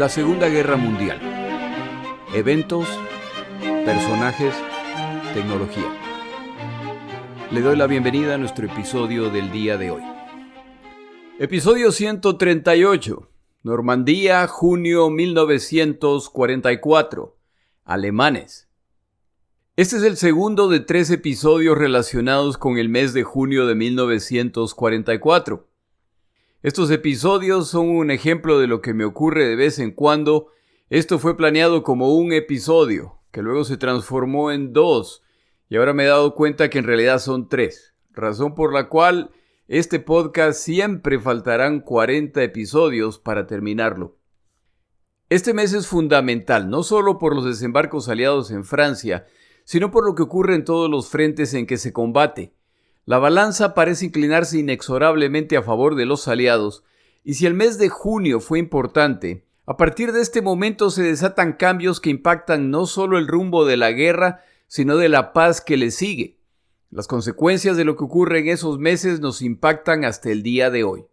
La Segunda Guerra Mundial. Eventos, personajes, tecnología. Le doy la bienvenida a nuestro episodio del día de hoy. Episodio 138. Normandía, junio 1944. Alemanes. Este es el segundo de 3 episodios relacionados con el mes de junio de 1944. Estos episodios son un ejemplo de lo que me ocurre de vez en cuando. Esto fue planeado como un episodio, que luego se transformó en 2, y ahora me he dado cuenta que en realidad son 3, razón por la cual este podcast siempre faltarán 40 episodios para terminarlo. Este mes es fundamental, no solo por los desembarcos aliados en Francia, sino por lo que ocurre en todos los frentes en que se combate. La balanza parece inclinarse inexorablemente a favor de los aliados, y si el mes de junio fue importante, a partir de este momento se desatan cambios que impactan no solo el rumbo de la guerra, sino de la paz que le sigue. Las consecuencias de lo que ocurre en esos meses nos impactan hasta el día de hoy.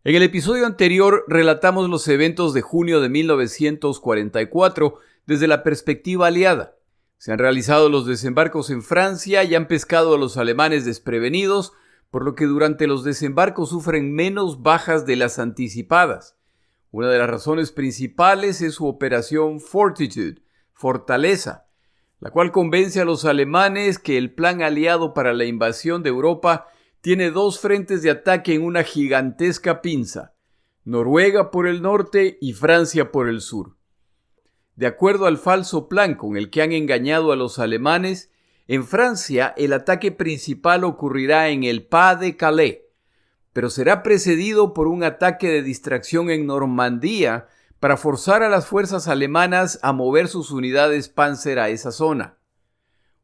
En el episodio anterior relatamos los eventos de junio de 1944 desde la perspectiva aliada. Se han realizado los desembarcos en Francia y han pescado a los alemanes desprevenidos, por lo que durante los desembarcos sufren menos bajas de las anticipadas. Una de las razones principales es su operación Fortitude, Fortaleza, la cual convence a los alemanes que el plan aliado para la invasión de Europa tiene 2 frentes de ataque en una gigantesca pinza, Noruega por el norte y Francia por el sur. De acuerdo al falso plan con el que han engañado a los alemanes, en Francia el ataque principal ocurrirá en el Pas de Calais, pero será precedido por un ataque de distracción en Normandía para forzar a las fuerzas alemanas a mover sus unidades Panzer a esa zona.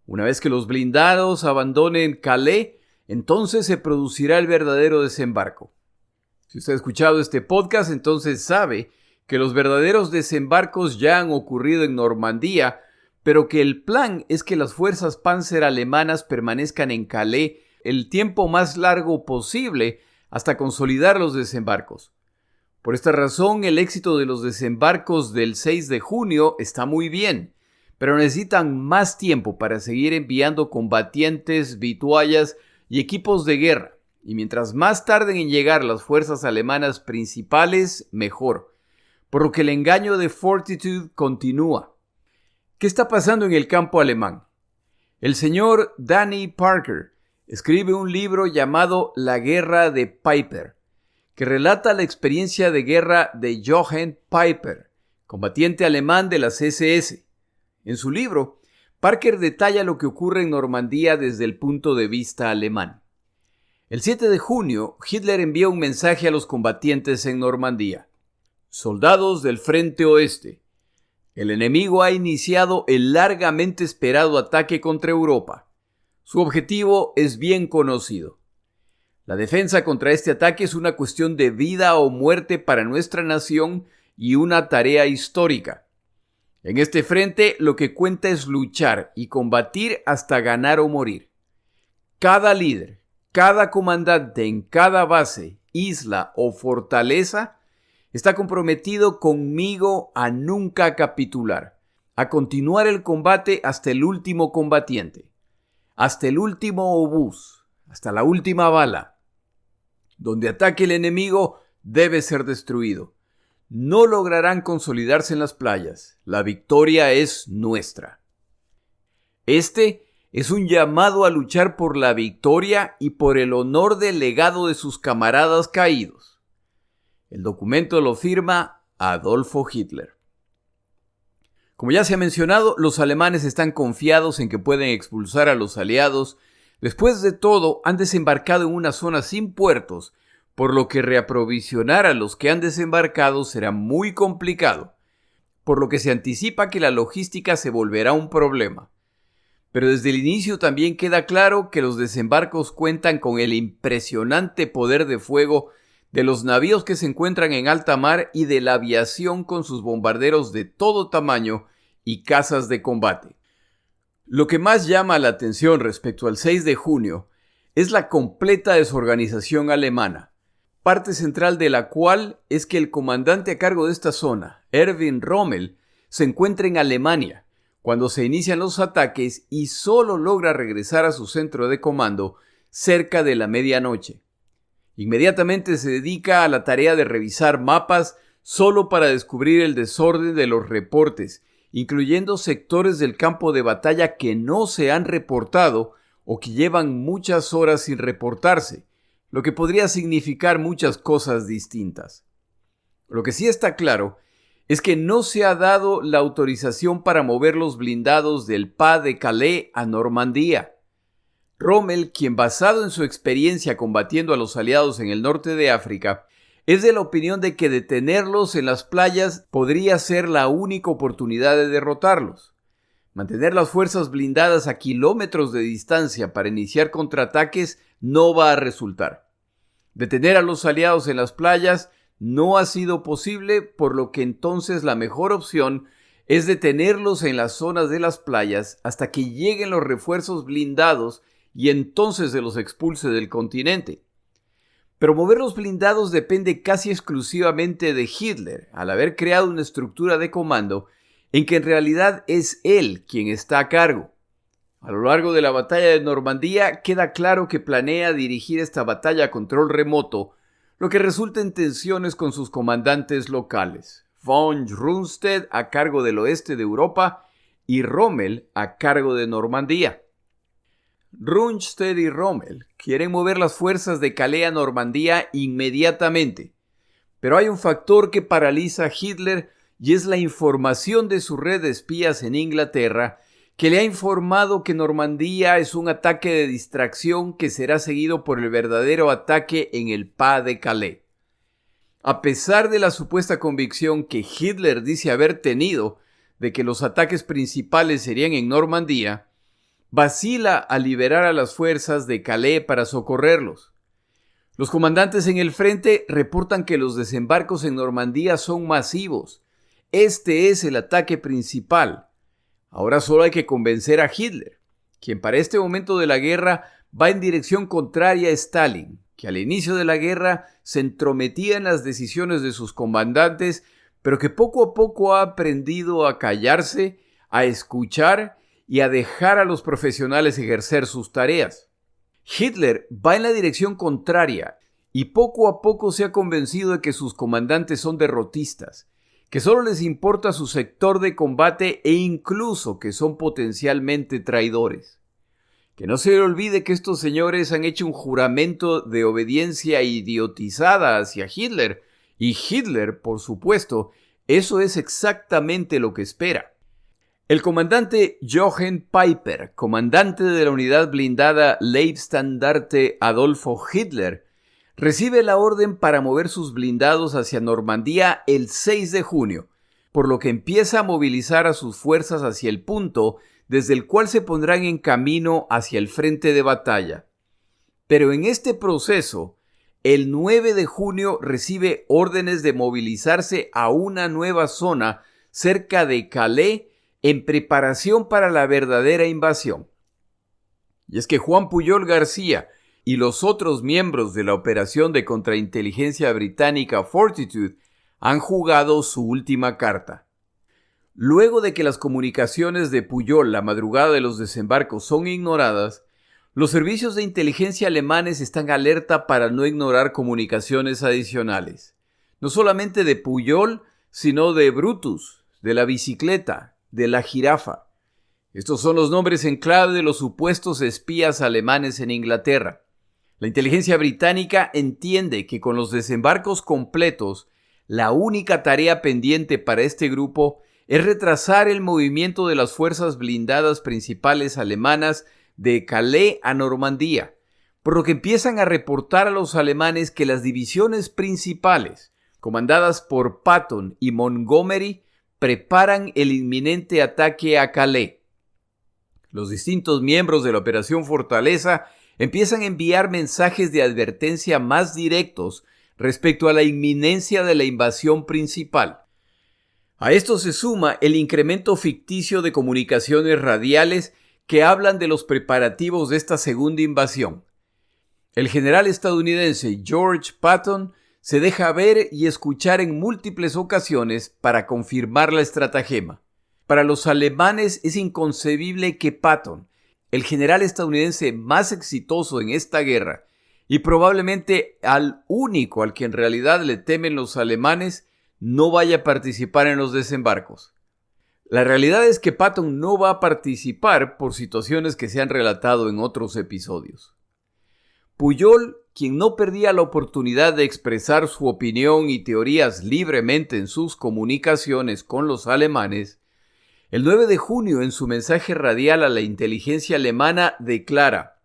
Una vez que los blindados abandonen Calais, entonces se producirá el verdadero desembarco. Si usted ha escuchado este podcast, entonces sabe que los verdaderos desembarcos ya han ocurrido en Normandía, pero que el plan es que las fuerzas Panzer alemanas permanezcan en Calais el tiempo más largo posible hasta consolidar los desembarcos. Por esta razón, el éxito de los desembarcos del 6 de junio está muy bien, pero necesitan más tiempo para seguir enviando combatientes, vituallas y equipos de guerra, y mientras más tarden en llegar las fuerzas alemanas principales, mejor. Por lo que el engaño de Fortitude continúa. ¿Qué está pasando en el campo alemán? El señor Danny Parker escribe un libro llamado La Guerra de Peiper, que relata la experiencia de guerra de Johann Peiper, combatiente alemán de las SS. En su libro, Parker detalla lo que ocurre en Normandía desde el punto de vista alemán. El 7 de junio, Hitler envía un mensaje a los combatientes en Normandía. Soldados del Frente Oeste. El enemigo ha iniciado el largamente esperado ataque contra Europa. Su objetivo es bien conocido. La defensa contra este ataque es una cuestión de vida o muerte para nuestra nación y una tarea histórica. En este frente lo que cuenta es luchar y combatir hasta ganar o morir. Cada líder, cada comandante en cada base, isla o fortaleza está comprometido conmigo a nunca capitular, a continuar el combate hasta el último combatiente, hasta el último obús, hasta la última bala. Donde ataque el enemigo debe ser destruido. No lograrán consolidarse en las playas. La victoria es nuestra. Este es un llamado a luchar por la victoria y por el honor del legado de sus camaradas caídos. El documento lo firma Adolfo Hitler. Como ya se ha mencionado, los alemanes están confiados en que pueden expulsar a los aliados. Después de todo, han desembarcado en una zona sin puertos, por lo que reaprovisionar a los que han desembarcado será muy complicado, por lo que se anticipa que la logística se volverá un problema. Pero desde el inicio también queda claro que los desembarcos cuentan con el impresionante poder de fuego de los navíos que se encuentran en alta mar y de la aviación con sus bombarderos de todo tamaño y cazas de combate. Lo que más llama la atención respecto al 6 de junio es la completa desorganización alemana. parte central de la cual es que el comandante a cargo de esta zona, Erwin Rommel, se encuentra en Alemania cuando se inician los ataques y solo logra regresar a su centro de comando cerca de la medianoche. Inmediatamente se dedica a la tarea de revisar mapas solo para descubrir el desorden de los reportes, incluyendo sectores del campo de batalla que no se han reportado o que llevan muchas horas sin reportarse, lo que podría significar muchas cosas distintas. Lo que sí está claro es que no se ha dado la autorización para mover los blindados del Pas de Calais a Normandía. Rommel, quien basado en su experiencia combatiendo a los aliados en el norte de África, es de la opinión de que detenerlos en las playas podría ser la única oportunidad de derrotarlos. Mantener las fuerzas blindadas a kilómetros de distancia para iniciar contraataques no va a resultar. Detener a los aliados en las playas no ha sido posible, por lo que entonces la mejor opción es detenerlos en las zonas de las playas hasta que lleguen los refuerzos blindados y entonces se los expulse del continente. Pero mover los blindados depende casi exclusivamente de Hitler, al haber creado una estructura de comando en que en realidad es él quien está a cargo. A lo largo de la batalla de Normandía queda claro que planea dirigir esta batalla a control remoto, lo que resulta en tensiones con sus comandantes locales, von Rundstedt a cargo del oeste de Europa y Rommel a cargo de Normandía. Rundstedt y Rommel quieren mover las fuerzas de Calais a Normandía inmediatamente, pero hay un factor que paraliza a Hitler y es la información de su red de espías en Inglaterra que le ha informado que Normandía es un ataque de distracción que será seguido por el verdadero ataque en el Pas de Calais. A pesar de la supuesta convicción que Hitler dice haber tenido de que los ataques principales serían en Normandía, vacila al liberar a las fuerzas de Calais para socorrerlos. Los comandantes en el frente reportan que los desembarcos en Normandía son masivos. Este es el ataque principal. Ahora solo hay que convencer a Hitler, quien para este momento de la guerra va en dirección contraria a Stalin, que al inicio de la guerra se entrometía en las decisiones de sus comandantes, pero que poco a poco ha aprendido a callarse, a escuchar y a dejar a los profesionales ejercer sus tareas. Hitler va en la dirección contraria y poco a poco se ha convencido de que sus comandantes son derrotistas, que solo les importa su sector de combate e incluso que son potencialmente traidores. Que no se le olvide que estos señores han hecho un juramento de obediencia idiotizada hacia Hitler, y Hitler, por supuesto, eso es exactamente lo que espera. El comandante Johann Peiper, comandante de la unidad blindada Leibstandarte Adolfo Hitler, recibe la orden para mover sus blindados hacia Normandía el 6 de junio, por lo que empieza a movilizar a sus fuerzas hacia el punto desde el cual se pondrán en camino hacia el frente de batalla. Pero en este proceso, el 9 de junio recibe órdenes de movilizarse a una nueva zona cerca de Calais en preparación para la verdadera invasión. Y es que Juan Pujol García y los otros miembros de la operación de contrainteligencia británica Fortitude han jugado su última carta. Luego de que las comunicaciones de Pujol la madrugada de los desembarcos son ignoradas, los servicios de inteligencia alemanes están alerta para no ignorar comunicaciones adicionales. No solamente de Pujol, sino de Brutus, de la bicicleta, de la jirafa. Estos son los nombres en clave de los supuestos espías alemanes en Inglaterra. La inteligencia británica entiende que con los desembarcos completos, la única tarea pendiente para este grupo es retrasar el movimiento de las fuerzas blindadas principales alemanas de Calais a Normandía, por lo que empiezan a reportar a los alemanes que las divisiones principales, comandadas por Patton y Montgomery, preparan el inminente ataque a Calais. Los distintos miembros de la Operación Fortaleza empiezan a enviar mensajes de advertencia más directos respecto a la inminencia de la invasión principal. A esto se suma el incremento ficticio de comunicaciones radiales que hablan de los preparativos de esta segunda invasión. El general estadounidense George Patton se deja ver y escuchar en múltiples ocasiones para confirmar la estratagema. Para los alemanes es inconcebible que Patton, el general estadounidense más exitoso en esta guerra y probablemente al único al que en realidad le temen los alemanes, no vaya a participar en los desembarcos. La realidad es que Patton no va a participar por situaciones que se han relatado en otros episodios. Pujol, quien no perdía la oportunidad de expresar su opinión y teorías libremente en sus comunicaciones con los alemanes, el 9 de junio en su mensaje radial a la inteligencia alemana declara: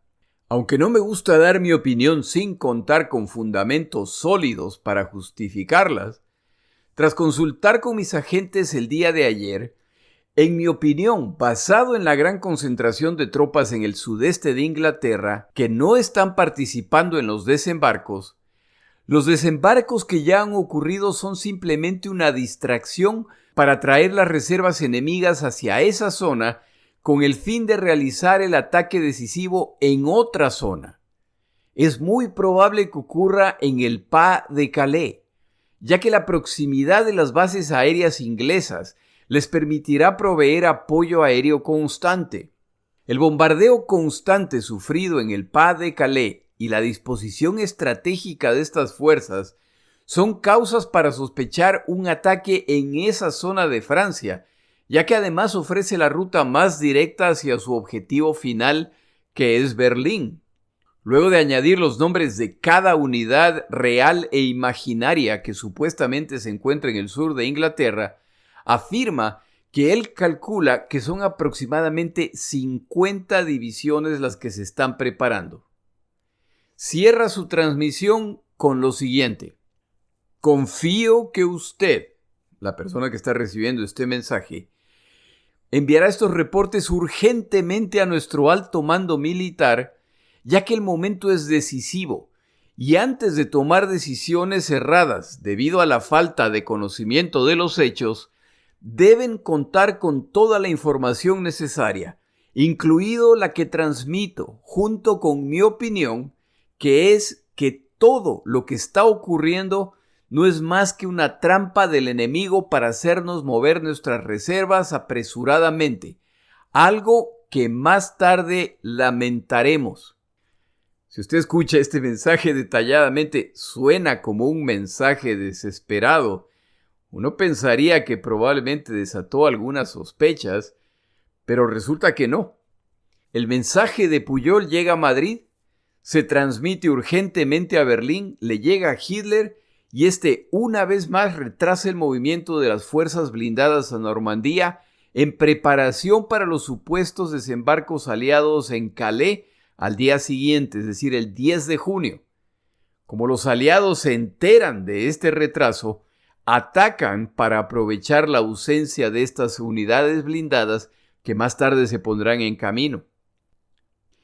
«Aunque no me gusta dar mi opinión sin contar con fundamentos sólidos para justificarlas, tras consultar con mis agentes el día de ayer, en mi opinión, basado en la gran concentración de tropas en el sudeste de Inglaterra que no están participando en los desembarcos que ya han ocurrido son simplemente una distracción para traer las reservas enemigas hacia esa zona con el fin de realizar el ataque decisivo en otra zona. Es muy probable que ocurra en el Pas de Calais, ya que la proximidad de las bases aéreas inglesas les permitirá proveer apoyo aéreo constante. El bombardeo constante sufrido en el Pas de Calais y la disposición estratégica de estas fuerzas son causas para sospechar un ataque en esa zona de Francia, ya que además ofrece la ruta más directa hacia su objetivo final, que es Berlín. Luego de añadir los nombres de cada unidad real e imaginaria que supuestamente se encuentra en el sur de Inglaterra, afirma que él calcula que son aproximadamente 50 divisiones las que se están preparando. Cierra su transmisión con lo siguiente: confío que usted, la persona que está recibiendo este mensaje, enviará estos reportes urgentemente a nuestro alto mando militar, ya que el momento es decisivo, y antes de tomar decisiones erradas debido a la falta de conocimiento de los hechos, deben contar con toda la información necesaria, incluido la que transmito junto con mi opinión, que es que todo lo que está ocurriendo no es más que una trampa del enemigo para hacernos mover nuestras reservas apresuradamente, algo que más tarde lamentaremos. Si usted escucha este mensaje detalladamente, suena como un mensaje desesperado. Uno pensaría que probablemente desató algunas sospechas, pero resulta que no. El mensaje de Pujol llega a Madrid, se transmite urgentemente a Berlín, le llega a Hitler y este una vez más retrasa el movimiento de las fuerzas blindadas a Normandía en preparación para los supuestos desembarcos aliados en Calais al día siguiente, es decir, el 10 de junio. Como los aliados se enteran de este retraso, atacan para aprovechar la ausencia de estas unidades blindadas que más tarde se pondrán en camino.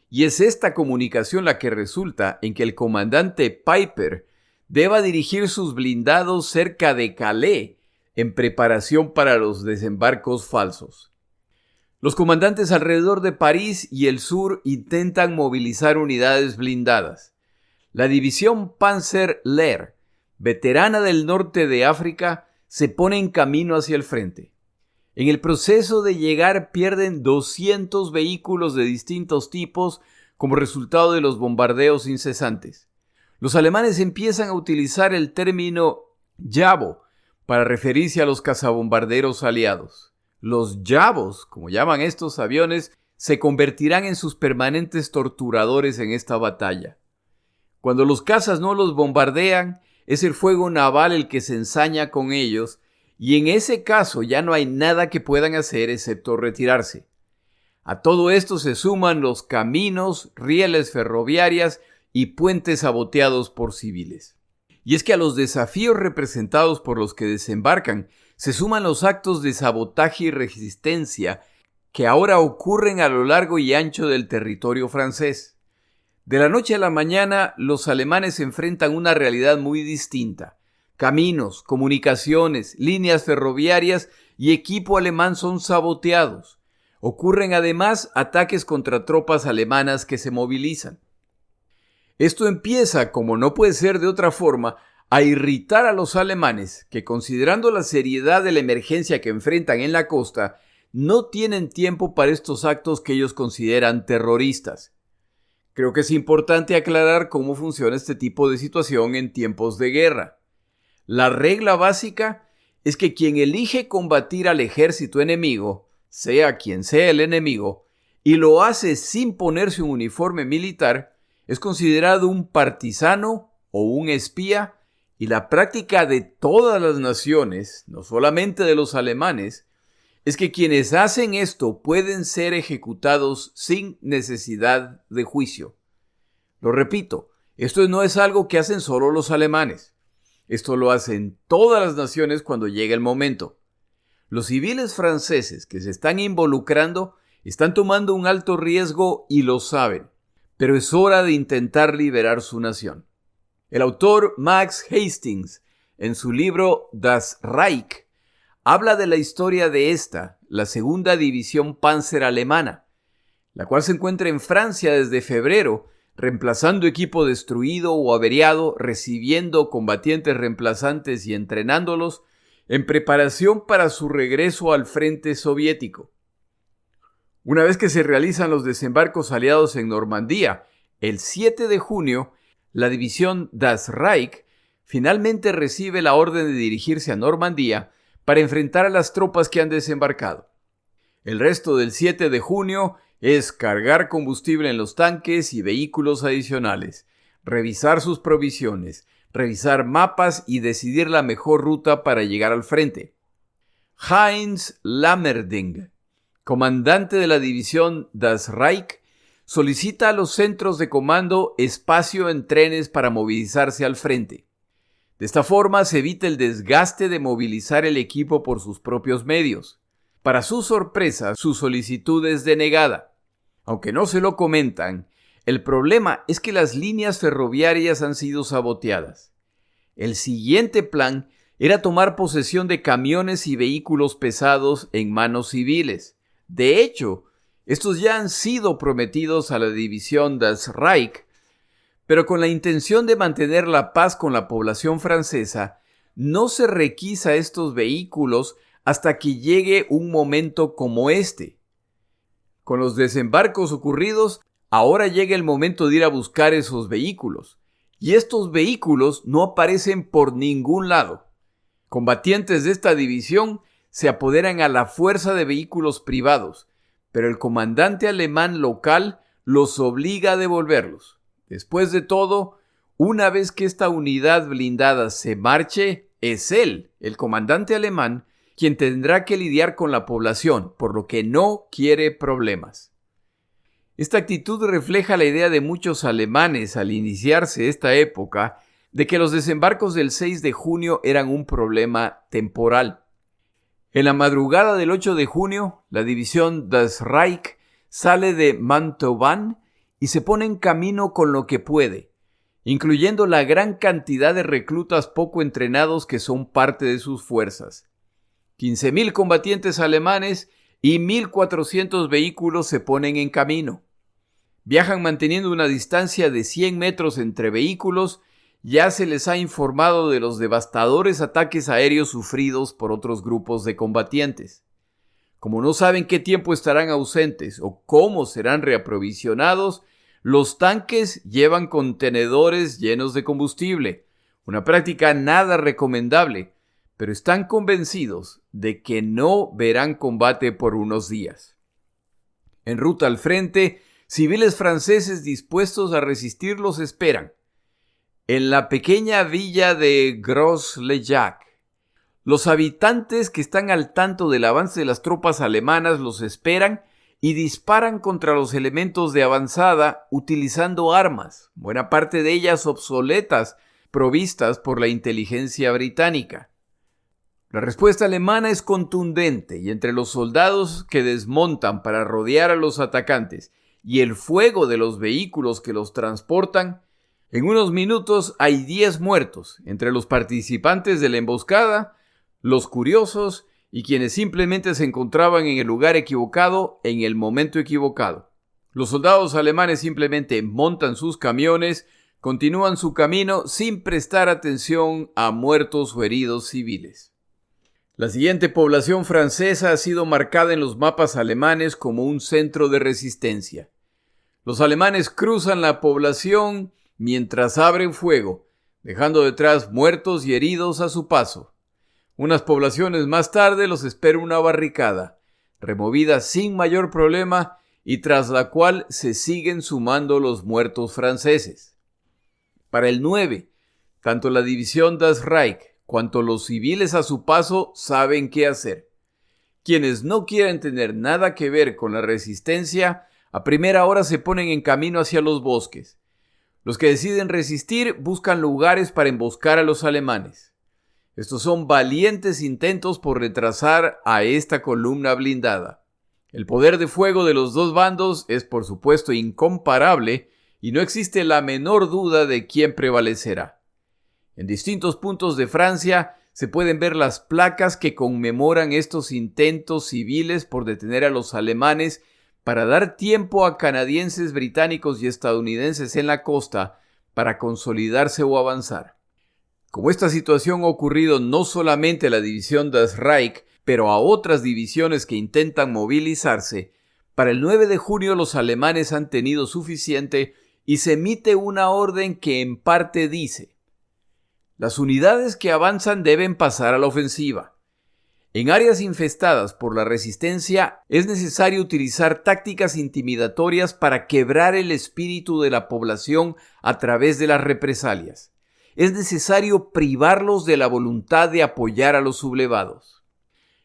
Y es esta comunicación la que resulta en que el comandante Piper deba dirigir sus blindados cerca de Calais en preparación para los desembarcos falsos. Los comandantes alrededor de París y el sur intentan movilizar unidades blindadas. La división Panzer Lehr, veterana del norte de África, se pone en camino hacia el frente. En el proceso de llegar pierden 200 vehículos de distintos tipos como resultado de los bombardeos incesantes. Los alemanes empiezan a utilizar el término Jabo para referirse a los cazabombarderos aliados. Los Jabos, como llaman estos aviones, se convertirán en sus permanentes torturadores en esta batalla. Cuando los cazas no los bombardean, es el fuego naval el que se ensaña con ellos, y en ese caso ya no hay nada que puedan hacer excepto retirarse. A todo esto se suman los caminos, rieles ferroviarias y puentes saboteados por civiles. Y es que a los desafíos representados por los que desembarcan se suman los actos de sabotaje y resistencia que ahora ocurren a lo largo y ancho del territorio francés. De la noche a la mañana, los alemanes enfrentan una realidad muy distinta. Caminos, comunicaciones, líneas ferroviarias y equipo alemán son saboteados. Ocurren además ataques contra tropas alemanas que se movilizan. Esto empieza, como no puede ser de otra forma, a irritar a los alemanes que, considerando la seriedad de la emergencia que enfrentan en la costa, no tienen tiempo para estos actos que ellos consideran terroristas. Creo que es importante aclarar cómo funciona este tipo de situación en tiempos de guerra. La regla básica es que quien elige combatir al ejército enemigo, sea quien sea el enemigo, y lo hace sin ponerse un uniforme militar, es considerado un partisano o un espía, y la práctica de todas las naciones, no solamente de los alemanes, es que quienes hacen esto pueden ser ejecutados sin necesidad de juicio. Lo repito, esto no es algo que hacen solo los alemanes. Esto lo hacen todas las naciones cuando llega el momento. Los civiles franceses que se están involucrando están tomando un alto riesgo y lo saben, pero es hora de intentar liberar su nación. El autor Max Hastings, en su libro Das Reich, habla de la historia de la segunda división Panzer alemana, la cual se encuentra en Francia desde febrero, reemplazando equipo destruido o averiado, recibiendo combatientes reemplazantes y entrenándolos en preparación para su regreso al frente soviético. Una vez que se realizan los desembarcos aliados en Normandía, el 7 de junio, la división Das Reich finalmente recibe la orden de dirigirse a Normandía para enfrentar a las tropas que han desembarcado. El resto del 7 de junio es cargar combustible en los tanques y vehículos adicionales, revisar sus provisiones, revisar mapas y decidir la mejor ruta para llegar al frente. Heinz Lammerding, comandante de la división Das Reich, solicita a los centros de comando espacio en trenes para movilizarse al frente. De esta forma se evita el desgaste de movilizar el equipo por sus propios medios. Para su sorpresa, su solicitud es denegada. Aunque no se lo comentan, el problema es que las líneas ferroviarias han sido saboteadas. El siguiente plan era tomar posesión de camiones y vehículos pesados en manos civiles. De hecho, estos ya han sido prometidos a la división Das Reich, pero con la intención de mantener la paz con la población francesa, no se requisa estos vehículos hasta que llegue un momento como este. Con los desembarcos ocurridos, ahora llega el momento de ir a buscar esos vehículos. Y estos vehículos no aparecen por ningún lado. Combatientes de esta división se apoderan a la fuerza de vehículos privados, pero el comandante alemán local los obliga a devolverlos. Después de todo, una vez que esta unidad blindada se marche, es él, el comandante alemán, quien tendrá que lidiar con la población, por lo que no quiere problemas. Esta actitud refleja la idea de muchos alemanes al iniciarse esta época de que los desembarcos del 6 de junio eran un problema temporal. En la madrugada del 8 de junio, la división Das Reich sale de Montauban y se pone en camino con lo que puede, incluyendo la gran cantidad de reclutas poco entrenados que son parte de sus fuerzas. 15,000 combatientes alemanes y 1,400 vehículos se ponen en camino. Viajan manteniendo una distancia de 100 metros entre vehículos. Ya se les ha informado de los devastadores ataques aéreos sufridos por otros grupos de combatientes. Como no saben qué tiempo estarán ausentes o cómo serán reaprovisionados, los tanques llevan contenedores llenos de combustible, una práctica nada recomendable, pero están convencidos de que no verán combate por unos días. En ruta al frente, civiles franceses dispuestos a resistir los esperan. En la pequeña villa de Gros-le-Jac, los habitantes que están al tanto del avance de las tropas alemanas los esperan y disparan contra los elementos de avanzada utilizando armas, buena parte de ellas obsoletas, provistas por la inteligencia británica. La respuesta alemana es contundente y entre los soldados que desmontan para rodear a los atacantes y el fuego de los vehículos que los transportan, en unos minutos hay 10 muertos entre los participantes de la emboscada, los curiosos y quienes simplemente se encontraban en el lugar equivocado en el momento equivocado. Los soldados alemanes simplemente montan sus camiones, continúan su camino sin prestar atención a muertos o heridos civiles. La siguiente población francesa ha sido marcada en los mapas alemanes como un centro de resistencia. Los alemanes cruzan la población mientras abren fuego, dejando detrás muertos y heridos a su paso. Unas poblaciones más tarde los espera una barricada, removida sin mayor problema y tras la cual se siguen sumando los muertos franceses. Para el 9, tanto la división Das Reich cuanto los civiles a su paso saben qué hacer. Quienes no quieren tener nada que ver con la resistencia, a primera hora se ponen en camino hacia los bosques. Los que deciden resistir buscan lugares para emboscar a los alemanes. Estos son valientes intentos por retrasar a esta columna blindada. El poder de fuego de los dos bandos es por supuesto incomparable y no existe la menor duda de quién prevalecerá. En distintos puntos de Francia se pueden ver las placas que conmemoran estos intentos civiles por detener a los alemanes para dar tiempo a canadienses, británicos y estadounidenses en la costa para consolidarse o avanzar. Como esta situación ha ocurrido no solamente a la división Das Reich, pero a otras divisiones que intentan movilizarse, para el 9 de junio los alemanes han tenido suficiente y se emite una orden que en parte dice: las unidades que avanzan deben pasar a la ofensiva. En áreas infestadas por la resistencia es necesario utilizar tácticas intimidatorias para quebrar el espíritu de la población a través de las represalias. Es necesario privarlos de la voluntad de apoyar a los sublevados.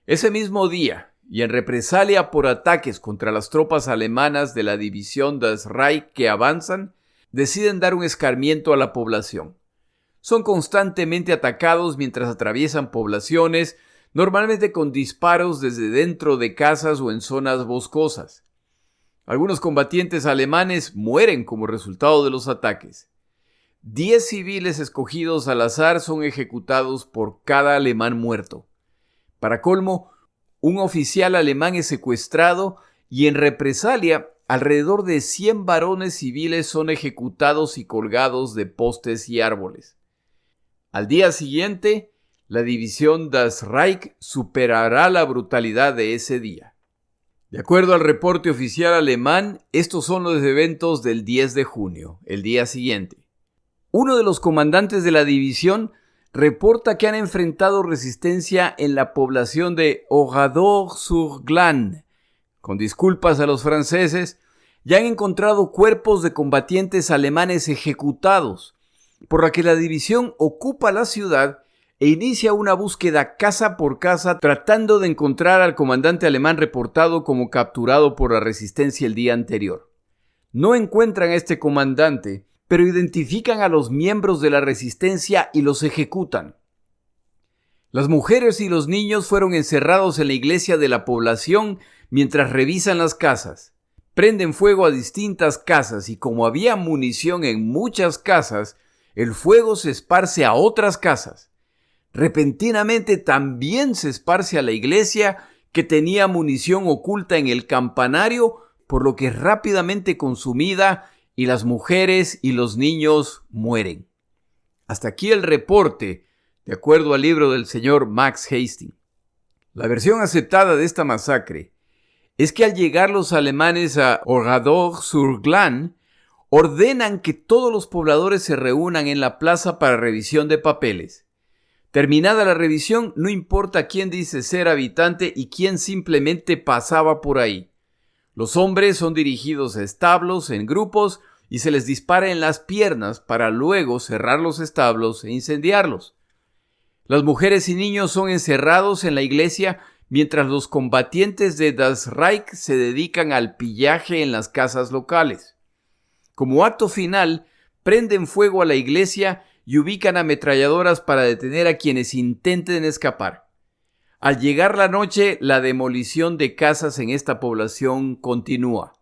Ese mismo día, y en represalia por ataques contra las tropas alemanas de la división Das Reich que avanzan, deciden dar un escarmiento a la población. Son constantemente atacados mientras atraviesan poblaciones, normalmente con disparos desde dentro de casas o en zonas boscosas. Algunos combatientes alemanes mueren como resultado de los ataques. 10 civiles escogidos al azar son ejecutados por cada alemán muerto. Para colmo, un oficial alemán es secuestrado y en represalia, alrededor de 100 varones civiles son ejecutados y colgados de postes y árboles. Al día siguiente, la división Das Reich superará la brutalidad de ese día. De acuerdo al reporte oficial alemán, estos son los eventos del 10 de junio, el día siguiente. Uno de los comandantes de la división reporta que han enfrentado resistencia en la población de Oradour-sur-Glane. Con disculpas a los franceses, ya han encontrado cuerpos de combatientes alemanes ejecutados, por lo que la división ocupa la ciudad e inicia una búsqueda casa por casa tratando de encontrar al comandante alemán reportado como capturado por la resistencia el día anterior. No encuentran a este comandante, pero identifican a los miembros de la resistencia y los ejecutan. Las mujeres y los niños fueron encerrados en la iglesia de la población mientras revisan las casas. Prenden fuego a distintas casas y como había munición en muchas casas, el fuego se esparce a otras casas. Repentinamente también se esparce a la iglesia que tenía munición oculta en el campanario, por lo que es rápidamente consumida y las mujeres y los niños mueren. Hasta aquí el reporte, de acuerdo al libro del señor Max Hastings. La versión aceptada de esta masacre es que al llegar los alemanes a Oradour-sur-Glane, ordenan que todos los pobladores se reúnan en la plaza para revisión de papeles. Terminada la revisión, no importa quién dice ser habitante y quién simplemente pasaba por ahí. Los hombres son dirigidos a establos en grupos y se les dispara en las piernas para luego cerrar los establos e incendiarlos. Las mujeres y niños son encerrados en la iglesia mientras los combatientes de Das Reich se dedican al pillaje en las casas locales. Como acto final, prenden fuego a la iglesia y ubican ametralladoras para detener a quienes intenten escapar. Al llegar la noche, la demolición de casas en esta población continúa.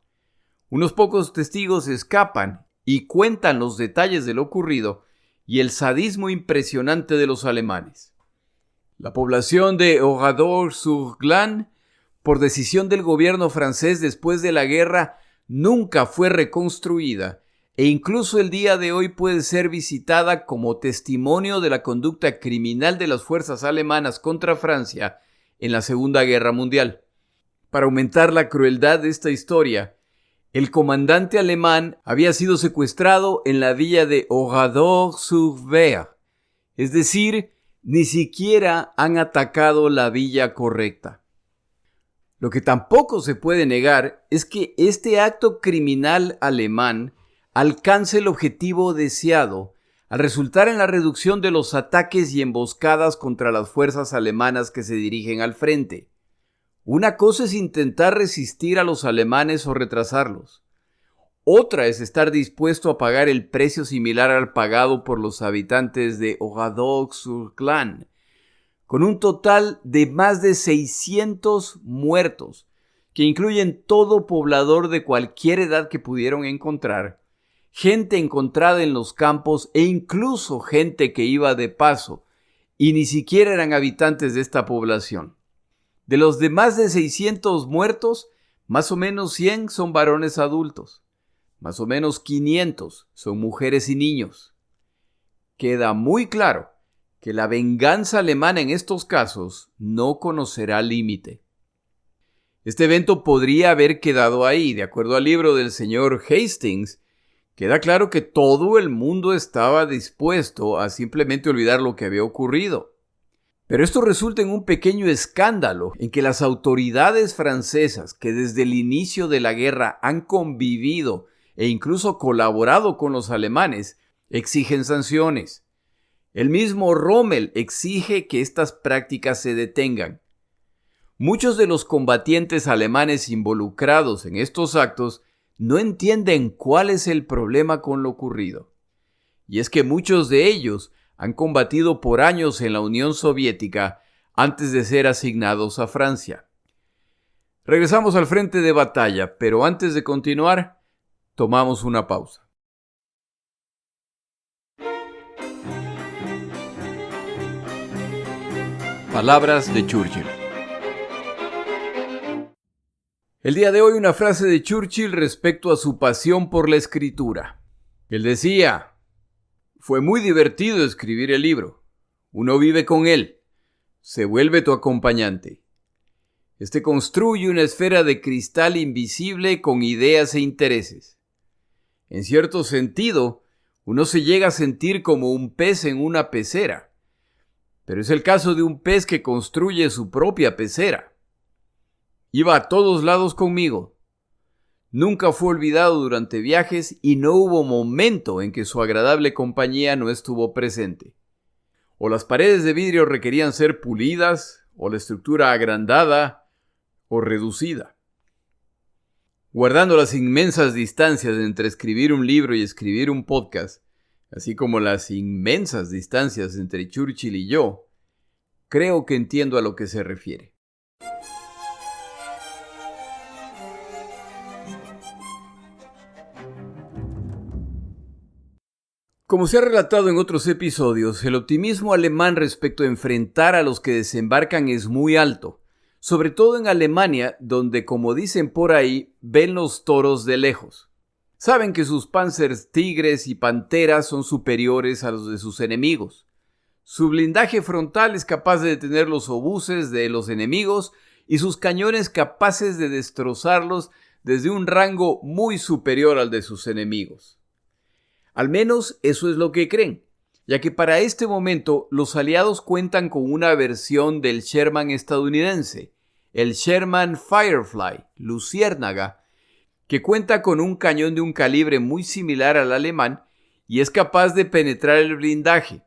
Unos pocos testigos escapan y cuentan los detalles de lo ocurrido y el sadismo impresionante de los alemanes. La población de Oradour-sur-Glane, por decisión del gobierno francés después de la guerra, nunca fue reconstruida e incluso el día de hoy puede ser visitada como testimonio de la conducta criminal de las fuerzas alemanas contra Francia en la Segunda Guerra Mundial. Para aumentar la crueldad de esta historia, el comandante alemán había sido secuestrado en la villa de Oradour-sur-Ver, es decir, ni siquiera han atacado la villa correcta. Lo que tampoco se puede negar es que este acto criminal alemán alcance el objetivo deseado al resultar en la reducción de los ataques y emboscadas contra las fuerzas alemanas que se dirigen al frente. Una cosa es intentar resistir a los alemanes o retrasarlos. Otra es estar dispuesto a pagar el precio similar al pagado por los habitantes de Oradour-sur-Glane, con un total de más de 600 muertos, que incluyen todo poblador de cualquier edad que pudieron encontrar, gente encontrada en los campos e incluso gente que iba de paso y ni siquiera eran habitantes de esta población. De los de más de 600 muertos, más o menos 100 son varones adultos, más o menos 500 son mujeres y niños. Queda muy claro que la venganza alemana en estos casos no conocerá límite. Este evento podría haber quedado ahí. De acuerdo al libro del señor Hastings, queda claro que todo el mundo estaba dispuesto a simplemente olvidar lo que había ocurrido. Pero esto resulta en un pequeño escándalo en que las autoridades francesas, que desde el inicio de la guerra han convivido e incluso colaborado con los alemanes, exigen sanciones. El mismo Rommel exige que estas prácticas se detengan. Muchos de los combatientes alemanes involucrados en estos actos no entienden cuál es el problema con lo ocurrido. Y es que muchos de ellos han combatido por años en la Unión Soviética antes de ser asignados a Francia. Regresamos al frente de batalla, pero antes de continuar, tomamos una pausa. Palabras de Churchill. El día de hoy una frase de Churchill respecto a su pasión por la escritura. Él decía: fue muy divertido escribir el libro. Uno vive con él. Se vuelve tu acompañante. Este construye una esfera de cristal invisible con ideas e intereses. En cierto sentido, uno se llega a sentir como un pez en una pecera. Pero es el caso de un pez que construye su propia pecera. Iba a todos lados conmigo. Nunca fue olvidado durante viajes y no hubo momento en que su agradable compañía no estuvo presente. O las paredes de vidrio requerían ser pulidas, o la estructura agrandada o reducida. Guardando las inmensas distancias entre escribir un libro y escribir un podcast, así como las inmensas distancias entre Churchill y yo, creo que entiendo a lo que se refiere. Como se ha relatado en otros episodios, el optimismo alemán respecto a enfrentar a los que desembarcan es muy alto, sobre todo en Alemania, donde, como dicen por ahí, ven los toros de lejos. Saben que sus Panzers Tigres y Panteras son superiores a los de sus enemigos. Su blindaje frontal es capaz de detener los obuses de los enemigos y sus cañones capaces de destrozarlos desde un rango muy superior al de sus enemigos. Al menos eso es lo que creen, ya que para este momento los aliados cuentan con una versión del Sherman estadounidense, el Sherman Firefly, Luciérnaga, que cuenta con un cañón de un calibre muy similar al alemán y es capaz de penetrar el blindaje.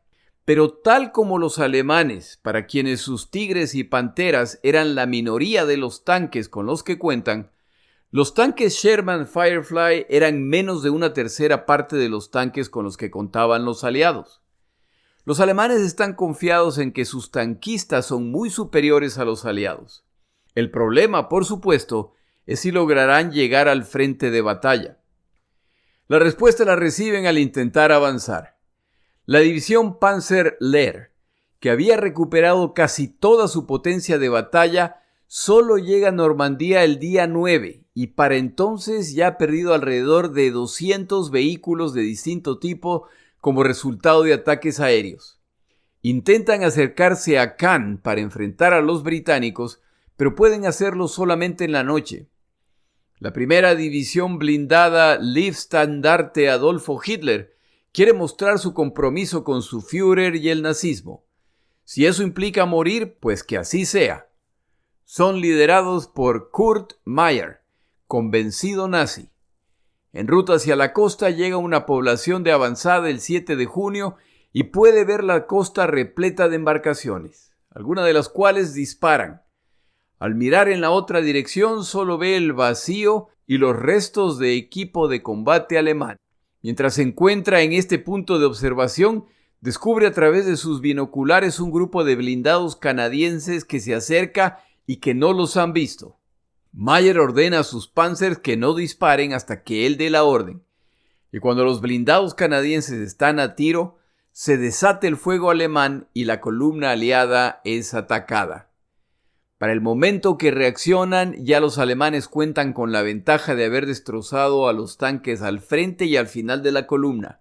Pero tal como los alemanes, para quienes sus Tigres y Panteras eran la minoría de los tanques con los que cuentan, los tanques Sherman Firefly eran menos de una tercera parte de los tanques con los que contaban los aliados. Los alemanes están confiados en que sus tanquistas son muy superiores a los aliados. El problema, por supuesto, es si lograrán llegar al frente de batalla. La respuesta la reciben al intentar avanzar. La división Panzer Lehr, que había recuperado casi toda su potencia de batalla, solo llega a Normandía el día 9 y para entonces ya ha perdido alrededor de 200 vehículos de distinto tipo como resultado de ataques aéreos. Intentan acercarse a Caen para enfrentar a los británicos, pero pueden hacerlo solamente en la noche. La primera división blindada Luftstandarte Adolfo Hitler quiere mostrar su compromiso con su Führer y el nazismo. Si eso implica morir, pues que así sea. Son liderados por Kurt Meyer, convencido nazi. En ruta hacia la costa llega una población de avanzada el 7 de junio y puede ver la costa repleta de embarcaciones, algunas de las cuales disparan. Al mirar en la otra dirección solo ve el vacío y los restos de equipo de combate alemán. Mientras se encuentra en este punto de observación, descubre a través de sus binoculares un grupo de blindados canadienses que se acerca y que no los han visto. Meyer ordena a sus panzers que no disparen hasta que él dé la orden. Y cuando los blindados canadienses están a tiro, se desata el fuego alemán y la columna aliada es atacada. Para el momento que reaccionan, ya los alemanes cuentan con la ventaja de haber destrozado a los tanques al frente y al final de la columna.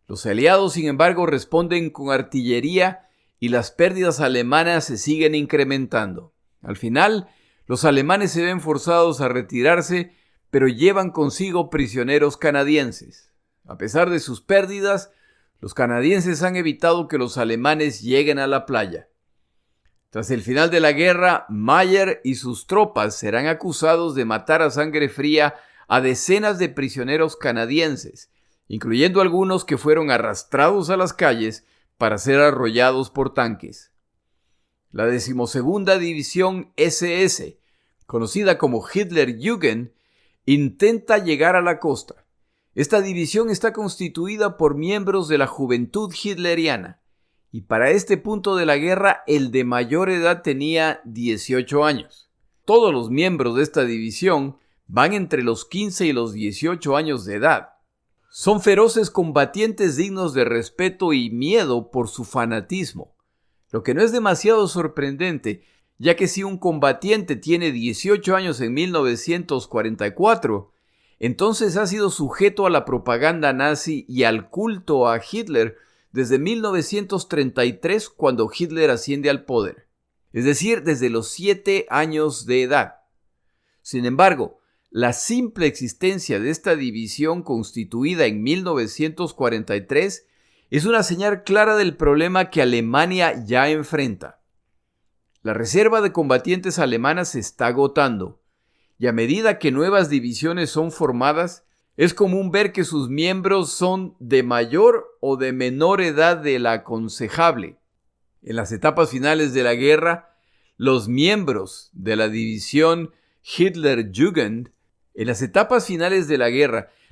Los aliados, sin embargo, responden con artillería y las pérdidas alemanas se siguen incrementando. Al final, los alemanes se ven forzados a retirarse, pero llevan consigo prisioneros canadienses. A pesar de sus pérdidas, los canadienses han evitado que los alemanes lleguen a la playa. Tras el final de la guerra, Meyer y sus tropas serán acusados de matar a sangre fría a decenas de prisioneros canadienses, incluyendo algunos que fueron arrastrados a las calles para ser arrollados por tanques. La 12ª División SS, conocida como Hitlerjugend, intenta llegar a la costa. Esta división está constituida por miembros de la juventud hitleriana, y para este punto de la guerra el de mayor edad tenía 18 años. Todos los miembros de esta división van entre los 15 y los 18 años de edad. Son feroces combatientes dignos de respeto y miedo por su fanatismo, lo que no es demasiado sorprendente, ya que si un combatiente tiene 18 años en 1944, entonces ha sido sujeto a la propaganda nazi y al culto a Hitler desde 1933, cuando Hitler asciende al poder, es decir, desde los 7 años de edad. Sin embargo, la simple existencia de esta división constituida en 1943 es una señal clara del problema que Alemania ya enfrenta. La reserva de combatientes alemanas se está agotando, y a medida que nuevas divisiones son formadas, es común ver que sus miembros son de mayor o de menor edad de la aconsejable. En las etapas finales de la guerra, los miembros de la división Hitlerjugend,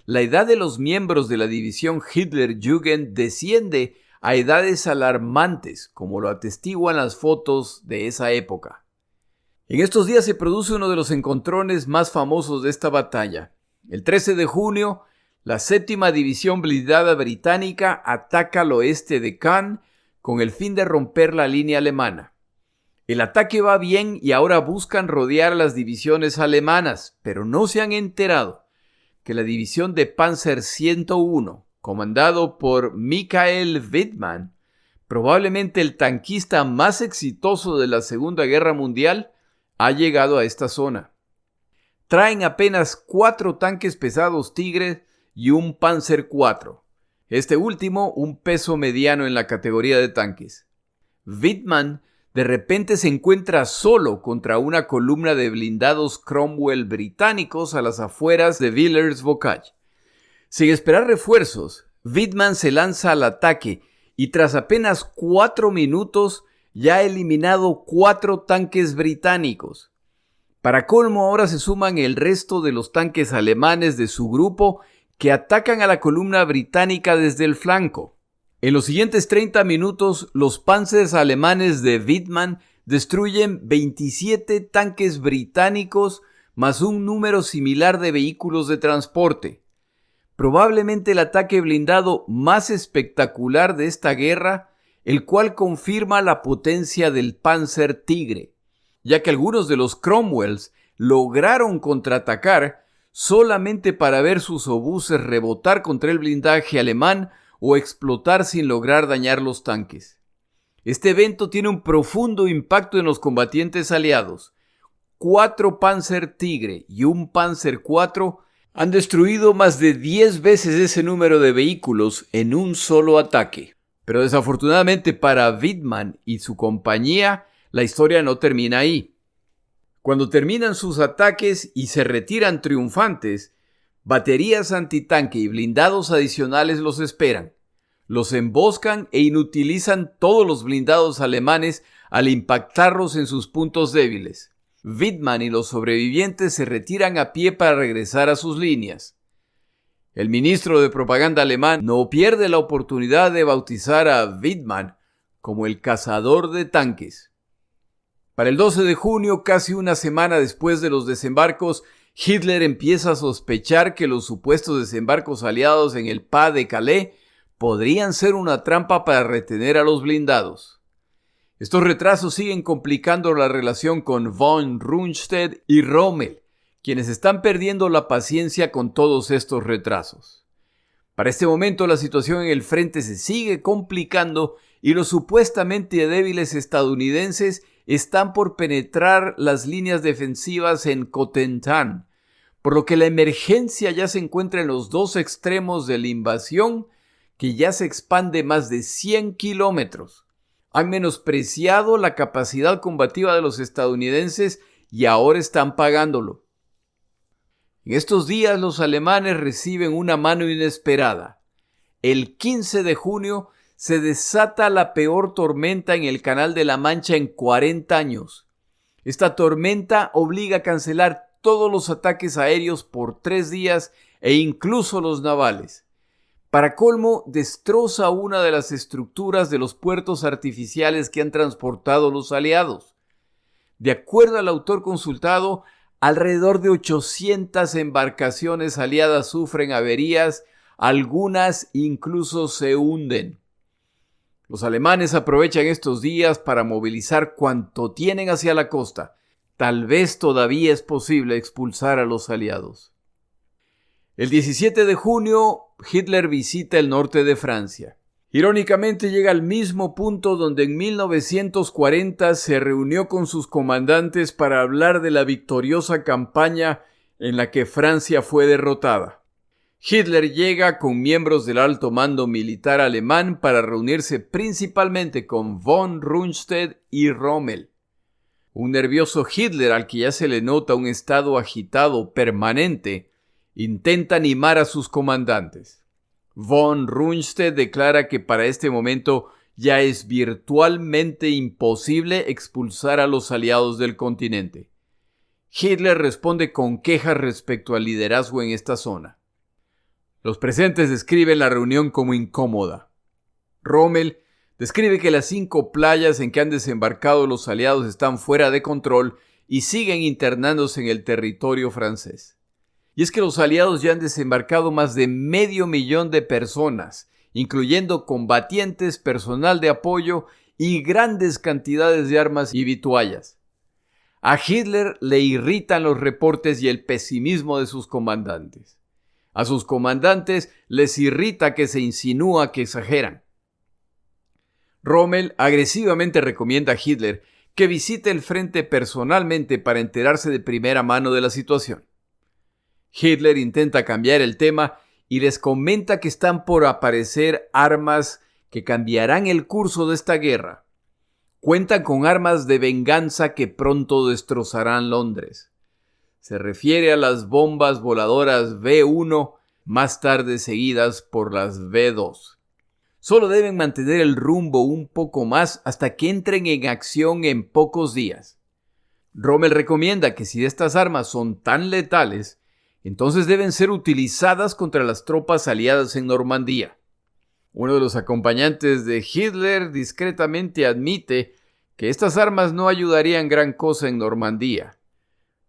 la edad de los miembros de la división Hitlerjugend desciende a edades alarmantes, como lo atestiguan las fotos de esa época. En estos días se produce uno de los encontrones más famosos de esta batalla. El 13 de junio, la 7ª División Blindada Británica ataca al oeste de Caen con el fin de romper la línea alemana. El ataque va bien y ahora buscan rodear a las divisiones alemanas, pero no se han enterado que la división de Panzer 101, comandado por Michael Wittmann, probablemente el tanquista más exitoso de la Segunda Guerra Mundial, ha llegado a esta zona. Traen apenas 4 tanques pesados Tigre y un Panzer IV, este último un peso mediano en la categoría de tanques. Wittmann de repente se encuentra solo contra una columna de blindados Cromwell británicos a las afueras de Villers-Bocage. Sin esperar refuerzos, Wittmann se lanza al ataque y tras apenas 4 minutos ya ha eliminado 4 tanques británicos. Para colmo, ahora se suman el resto de los tanques alemanes de su grupo que atacan a la columna británica desde el flanco. En los siguientes 30 minutos, los panzers alemanes de Wittmann destruyen 27 tanques británicos más un número similar de vehículos de transporte. Probablemente el ataque blindado más espectacular de esta guerra, el cual confirma la potencia del Panzer Tigre. ya que algunos de los Cromwells lograron contraatacar solamente para ver sus obuses rebotar contra el blindaje alemán o explotar sin lograr dañar los tanques. Este evento tiene un profundo impacto en los combatientes aliados. 4 Panzer Tigre y un Panzer IV han destruido más de 10 veces ese número de vehículos en un solo ataque. Pero desafortunadamente para Widmann y su compañía, la historia no termina ahí. Cuando terminan sus ataques y se retiran triunfantes, baterías antitanque y blindados adicionales los esperan. Los emboscan e inutilizan todos los blindados alemanes al impactarlos en sus puntos débiles. Widmann y los sobrevivientes se retiran a pie para regresar a sus líneas. El ministro de propaganda alemán no pierde la oportunidad de bautizar a Widmann como el cazador de tanques. Para el 12 de junio, casi una semana después de los desembarcos, Hitler empieza a sospechar que los supuestos desembarcos aliados en el Pas de Calais podrían ser una trampa para retener a los blindados. Estos retrasos siguen complicando la relación con von Rundstedt y Rommel, quienes están perdiendo la paciencia con todos estos retrasos. Para este momento la situación en el frente se sigue complicando y los supuestamente débiles estadounidenses están por penetrar las líneas defensivas en Cotentin, por lo que la emergencia ya se encuentra en los dos extremos de la invasión, que ya se expande más de 100 kilómetros. Han menospreciado la capacidad combativa de los estadounidenses y ahora están pagándolo. En estos días los alemanes reciben una mano inesperada. El 15 de junio se desata la peor tormenta en el Canal de la Mancha en 40 años. Esta tormenta obliga a cancelar todos los ataques aéreos por 3 días e incluso los navales. Para colmo, destroza una de las estructuras de los puertos artificiales que han transportado los aliados. De acuerdo al autor consultado, alrededor de 800 embarcaciones aliadas sufren averías, algunas incluso se hunden. Los alemanes aprovechan estos días para movilizar cuanto tienen hacia la costa. Tal vez todavía es posible expulsar a los aliados. El 17 de junio, Hitler visita el norte de Francia. Irónicamente llega al mismo punto donde en 1940 se reunió con sus comandantes para hablar de la victoriosa campaña en la que Francia fue derrotada. Hitler llega con miembros del alto mando militar alemán para reunirse principalmente con von Rundstedt y Rommel. Un nervioso Hitler al que ya se le nota un estado agitado permanente, intenta animar a sus comandantes. Von Rundstedt declara que para este momento ya es virtualmente imposible expulsar a los aliados del continente. Hitler responde con quejas respecto al liderazgo en esta zona. Los presentes describen la reunión como incómoda. Rommel describe que las 5 playas en que han desembarcado los aliados están fuera de control y siguen internándose en el territorio francés. Y es que los aliados ya han desembarcado más de 500,000 de personas, incluyendo combatientes, personal de apoyo y grandes cantidades de armas y vituallas. A Hitler le irritan los reportes y el pesimismo de sus comandantes. A sus comandantes les irrita que se insinúa que exageran. Rommel agresivamente recomienda a Hitler que visite el frente personalmente para enterarse de primera mano de la situación. Hitler intenta cambiar el tema y les comenta que están por aparecer armas que cambiarán el curso de esta guerra. Cuentan con armas de venganza que pronto destrozarán Londres. Se refiere a las bombas voladoras V1, más tarde seguidas por las V2. Solo deben mantener el rumbo un poco más hasta que entren en acción en pocos días. Rommel recomienda que si estas armas son tan letales, entonces deben ser utilizadas contra las tropas aliadas en Normandía. Uno de los acompañantes de Hitler discretamente admite que estas armas no ayudarían gran cosa en Normandía,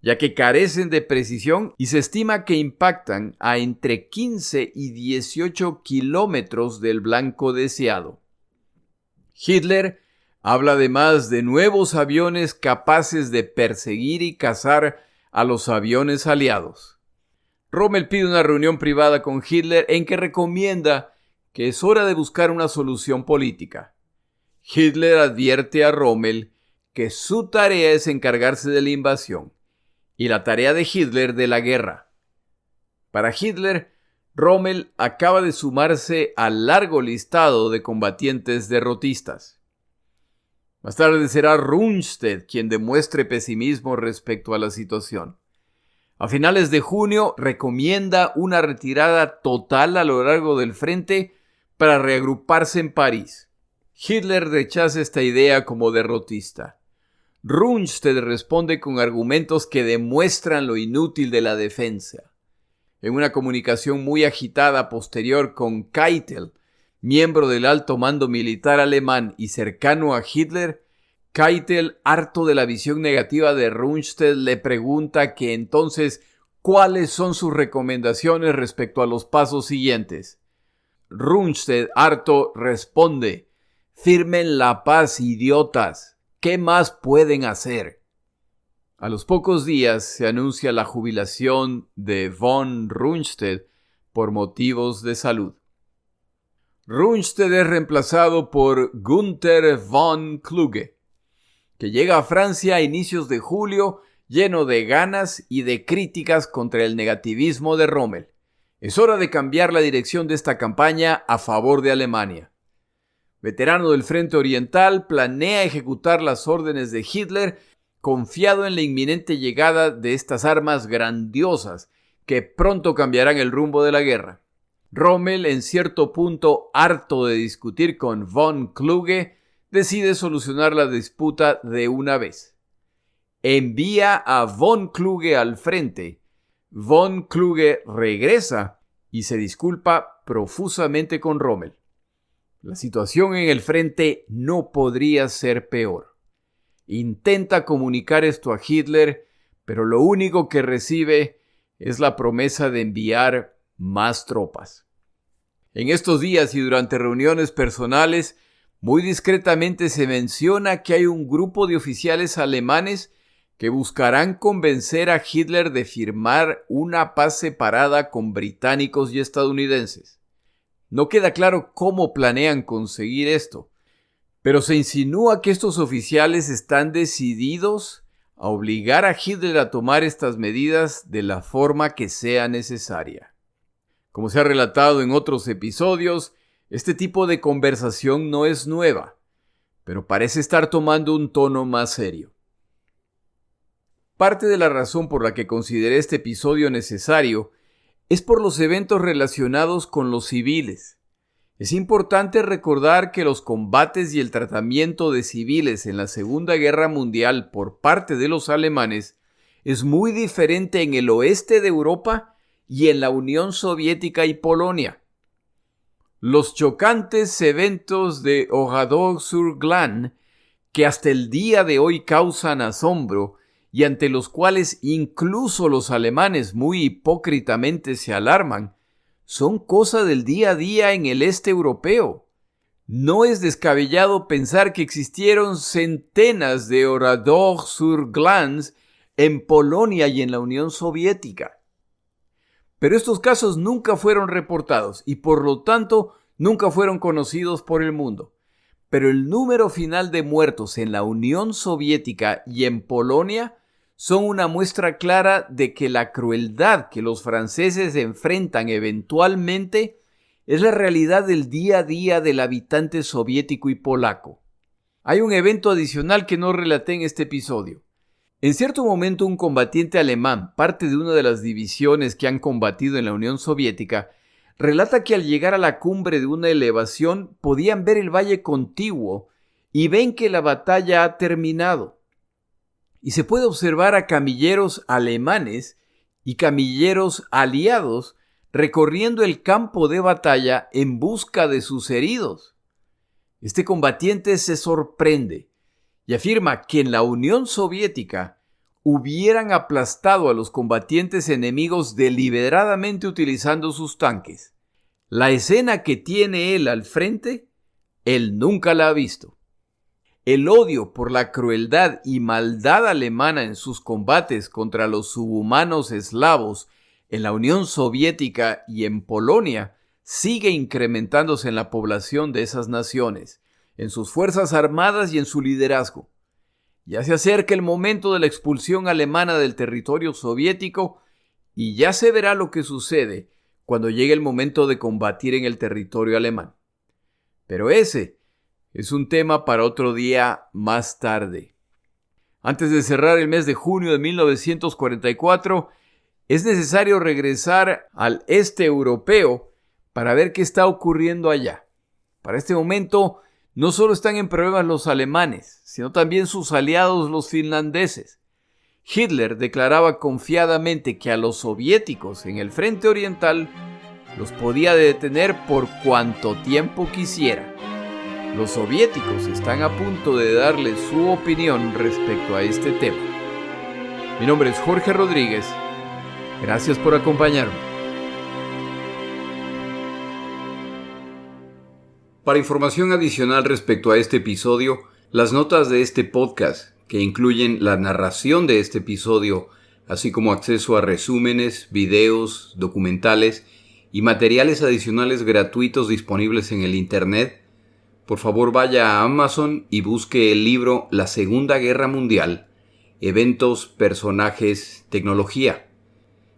ya que carecen de precisión y se estima que impactan a entre 15 y 18 kilómetros del blanco deseado. Hitler Habla además de nuevos aviones capaces de perseguir y cazar a los aviones aliados. Rommel pide una reunión privada con Hitler en que recomienda que es hora de buscar una solución política. Hitler advierte a Rommel que su tarea es encargarse de la invasión y la tarea de Hitler de la guerra. Para Hitler, Rommel acaba de sumarse al largo listado de combatientes derrotistas. Más tarde será Rundstedt quien demuestre pesimismo respecto a la situación. A finales de junio recomienda una retirada total a lo largo del frente para reagruparse en París. Hitler rechaza esta idea como derrotista. Rundstedt responde con argumentos que demuestran lo inútil de la defensa. En una comunicación muy agitada posterior con Keitel, miembro del alto mando militar alemán y cercano a Hitler, Keitel, harto de la visión negativa de Rundstedt, le pregunta que entonces cuáles son sus recomendaciones respecto a los pasos siguientes. Rundstedt, harto, responde: «Firmen la paz, idiotas. ¿Qué más pueden hacer?». A los pocos días se anuncia la jubilación de von Rundstedt por motivos de salud. Rundstedt es reemplazado por Günther von Kluge, que llega a Francia a inicios de julio lleno de ganas y de críticas contra el negativismo de Rommel. Es hora de cambiar la dirección de esta campaña a favor de Alemania. Veterano del Frente Oriental, planea ejecutar las órdenes de Hitler, confiado en la inminente llegada de estas armas grandiosas que pronto cambiarán el rumbo de la guerra. Rommel, en cierto punto harto de discutir con von Kluge, decide solucionar la disputa de una vez. Envía a von Kluge al frente. Von Kluge regresa y se disculpa profusamente con Rommel. La situación en el frente no podría ser peor. Intenta comunicar esto a Hitler, pero lo único que recibe es la promesa de enviar más tropas. En estos días y durante reuniones personales, muy discretamente se menciona que hay un grupo de oficiales alemanes que buscarán convencer a Hitler de firmar una paz separada con británicos y estadounidenses. No queda claro cómo planean conseguir esto, pero se insinúa que estos oficiales están decididos a obligar a Hitler a tomar estas medidas de la forma que sea necesaria. Como se ha relatado en otros episodios, este tipo de conversación no es nueva, pero parece estar tomando un tono más serio. Parte de la razón por la que consideré este episodio necesario es por los eventos relacionados con los civiles. Es importante recordar que los combates y el tratamiento de civiles en la Segunda Guerra Mundial por parte de los alemanes es muy diferente en el oeste de Europa y en la Unión Soviética y Polonia. Los chocantes eventos de Oradour-sur-Glane, que hasta el día de hoy causan asombro y ante los cuales incluso los alemanes muy hipócritamente se alarman, son cosa del día a día en el este europeo. No es descabellado pensar que existieron centenas de Oradour-sur-Glane en Polonia y en la Unión Soviética. Pero estos casos nunca fueron reportados y por lo tanto nunca fueron conocidos por el mundo. Pero el número final de muertos en la Unión Soviética y en Polonia son una muestra clara de que la crueldad que los franceses enfrentan eventualmente es la realidad del día a día del habitante soviético y polaco. Hay un evento adicional que no relaté en este episodio. En cierto momento, un combatiente alemán, parte de una de las divisiones que han combatido en la Unión Soviética, relata que al llegar a la cumbre de una elevación podían ver el valle contiguo y ven que la batalla ha terminado. Y se puede observar a camilleros alemanes y camilleros aliados recorriendo el campo de batalla en busca de sus heridos. Este combatiente se sorprende y afirma que en la Unión Soviética hubieran aplastado a los combatientes enemigos deliberadamente utilizando sus tanques. La escena que tiene él al frente, él nunca la ha visto. El odio por la crueldad y maldad alemana en sus combates contra los subhumanos eslavos en la Unión Soviética y en Polonia sigue incrementándose en la población de esas naciones, en sus fuerzas armadas y en su liderazgo. Ya se acerca el momento de la expulsión alemana del territorio soviético y ya se verá lo que sucede cuando llegue el momento de combatir en el territorio alemán. Pero ese es un tema para otro día más tarde. Antes de cerrar el mes de junio de 1944, es necesario regresar al este europeo para ver qué está ocurriendo allá. Para este momento, no solo están en problemas los alemanes, sino también sus aliados los finlandeses. Hitler declaraba confiadamente que a los soviéticos en el frente oriental los podía detener por cuanto tiempo quisiera. Los soviéticos están a punto de darle su opinión respecto a este tema. Mi nombre es Jorge Rodríguez. Gracias por acompañarme. Para información adicional respecto a este episodio, las notas de este podcast, que incluyen la narración de este episodio, así como acceso a resúmenes, videos, documentales y materiales adicionales gratuitos disponibles en el Internet, por favor vaya a Amazon y busque el libro La Segunda Guerra Mundial, Eventos, Personajes, Tecnología.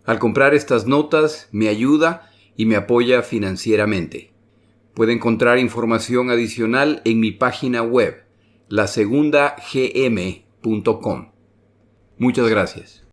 Al comprar estas notas me ayuda y me apoya financieramente. Puede encontrar información adicional en mi página web, lasegundagm.com. Muchas gracias.